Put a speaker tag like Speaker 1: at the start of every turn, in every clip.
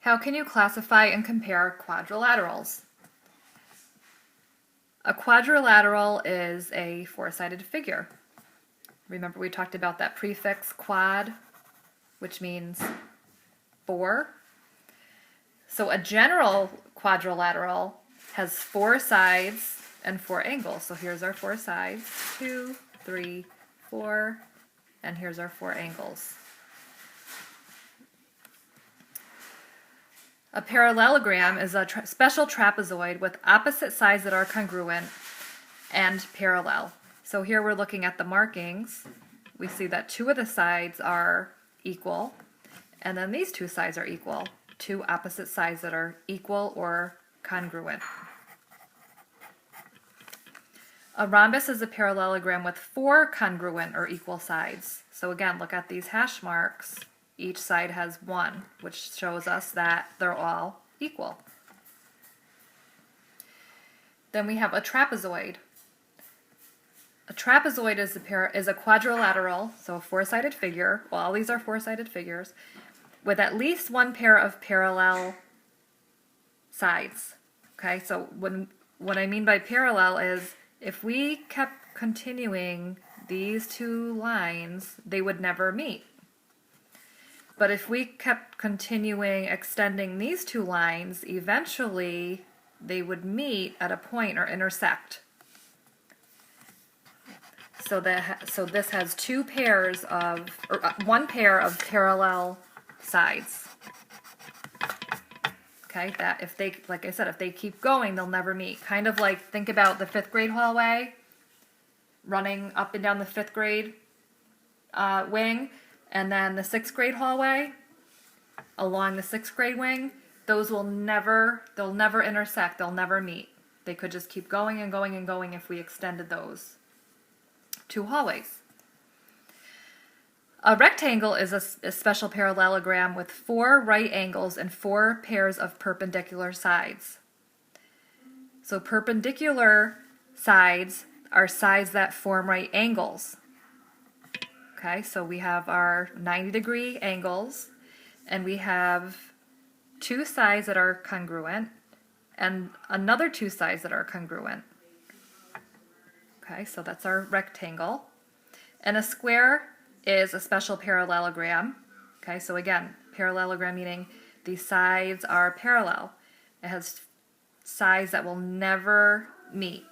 Speaker 1: How can you classify and compare quadrilaterals? A quadrilateral is a four-sided figure. Remember we talked about that prefix quad, which means four. So a general quadrilateral has four sides and four angles. So here's our four sides, 2, 3, 4, and here's our four angles. A parallelogram is a special trapezoid with opposite sides that are congruent and parallel. So here we're looking at the markings. We see that two of the sides are equal, and then these two sides are equal. Two opposite sides that are equal or congruent. A rhombus is a parallelogram with four congruent or equal sides. So again, look at these hash marks. Each side has one, which shows us that they're all equal. Then we have a trapezoid. A trapezoid is a quadrilateral, so a four-sided figure. Well, all these are four-sided figures, with at least one pair of parallel sides. Okay, so what I mean by parallel is if we kept continuing these two lines, they would never meet. But if we kept continuing extending these two lines, eventually they would meet at a point or intersect. So this has two pairs of, or one pair of parallel sides. Okay, that if they, like I said, if they keep going, they'll never meet. Kind of like, think about the fifth grade hallway, running up and down the fifth grade wing, and then the sixth grade hallway along the sixth grade wing. Those will never, they'll never intersect, they'll never meet. They could just keep going and going and going if we extended those two hallways. A rectangle is a special parallelogram with four right angles and four pairs of perpendicular sides. So perpendicular sides are sides that form right angles. Okay, so we have our 90-degree angles, and we have two sides that are congruent, and another two sides that are congruent. Okay, so that's our rectangle. And a square is a special parallelogram. Okay, so again, parallelogram meaning the sides are parallel. It has sides that will never meet.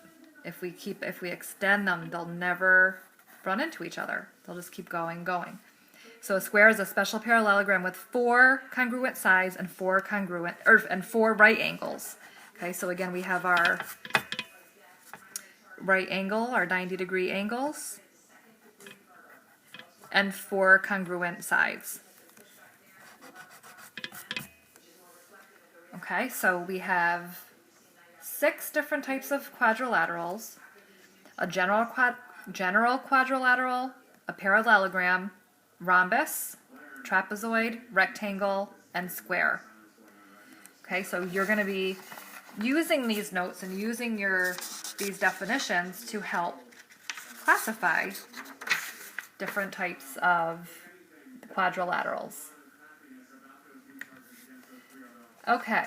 Speaker 1: If we extend them, they'll never run into each other. They'll just keep going. So a square is a special parallelogram with four congruent sides and four right angles. Okay, so again we have our right angle, our 90-degree angles, and four congruent sides. Okay, so we have 6 different types of quadrilaterals: a general quadrilateral, a parallelogram, rhombus, trapezoid, rectangle, and square. Okay, so you're going to be using these notes and using these definitions to help classify different types of quadrilaterals. Okay.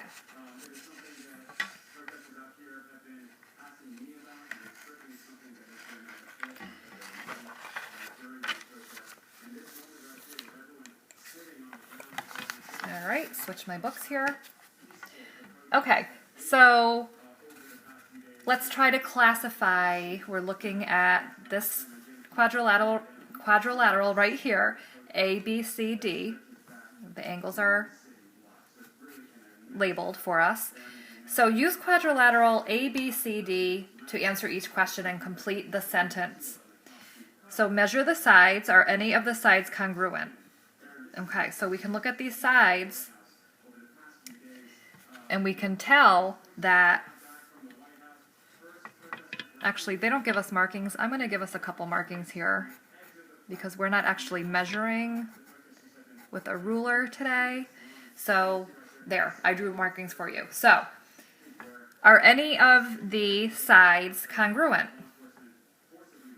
Speaker 1: All right, switch my books here. Okay, so let's try to classify. We're looking at this quadrilateral right here, A, B, C, D. The angles are labeled for us. So use quadrilateral A, B, C, D to answer each question and complete the sentence. So measure the sides. Are any of the sides congruent? Okay, so we can look at these sides and we can tell that, actually they don't give us markings. I'm going to give us a couple markings here because we're not actually measuring with a ruler today. So there, I drew markings for you. So, are any of the sides congruent?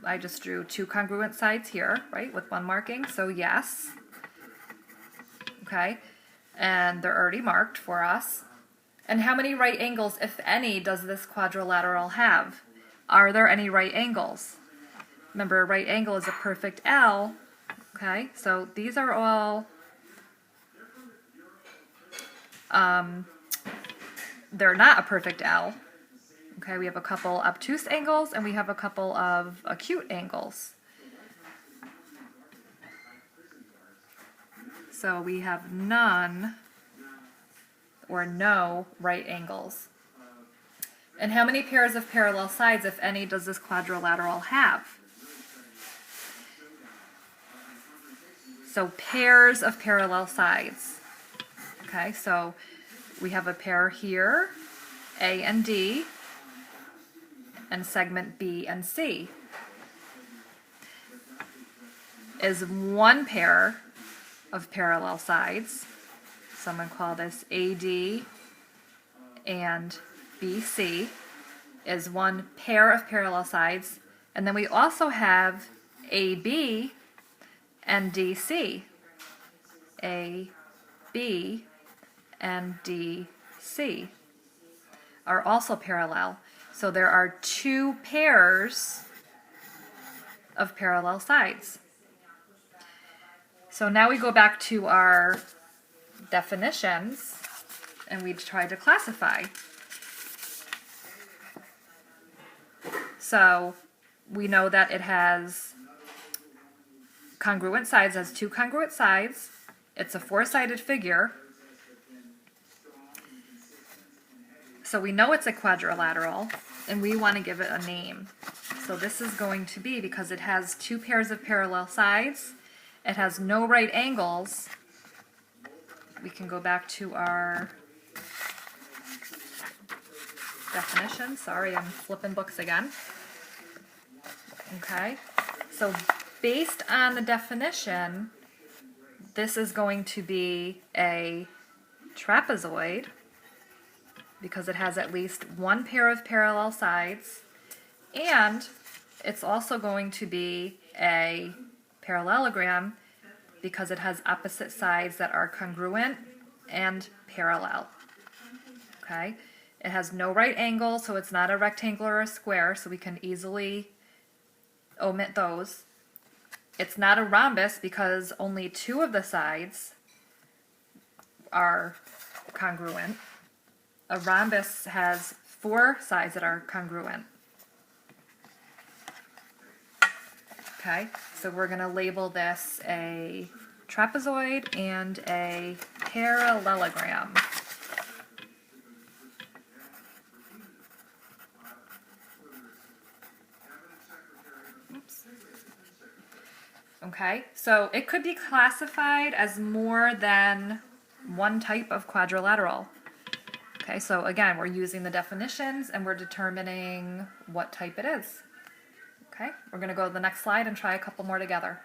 Speaker 1: I just drew 2 congruent sides here, right, with 1 marking, so yes. Okay. and they're already marked for us. And how many right angles, if any, does this quadrilateral have? Are there any right angles? Remember, a right angle is a perfect L. Okay, so these are all, they're not a perfect L. Okay, we have a couple obtuse angles and we have a couple of acute angles. So we have none or no right angles. And how many pairs of parallel sides, if any, does this quadrilateral have? So pairs of parallel sides. Okay, so we have a pair here, A and D, and segment B and C. Is one pair of parallel sides. Someone call this AD and BC is one pair of parallel sides. And then we also have AB and DC. AB and DC are also parallel. So there are two pairs of parallel sides. So now we go back to our definitions and we try to classify. So we know that it has congruent sides, has two congruent sides. It's a four-sided figure. So we know it's a quadrilateral and we want to give it a name. So this is going to be, because it has two pairs of parallel sides, it has no right angles. We can go back to our definition. Sorry, I'm flipping books again. Okay, so based on the definition, this is going to be a trapezoid because it has at least one pair of parallel sides, and it's also going to be a parallelogram because it has opposite sides that are congruent and parallel. Okay, it has no right angle, so it's not a rectangle or a square, so we can easily omit those. It's not a rhombus because only two of the sides are congruent. A rhombus has four sides that are congruent. Okay, so we're going to label this a trapezoid and a parallelogram. Oops. Okay, so it could be classified as more than one type of quadrilateral. Okay, so again, we're using the definitions and we're determining what type it is. Okay, we're going to go to the next slide and try a couple more together.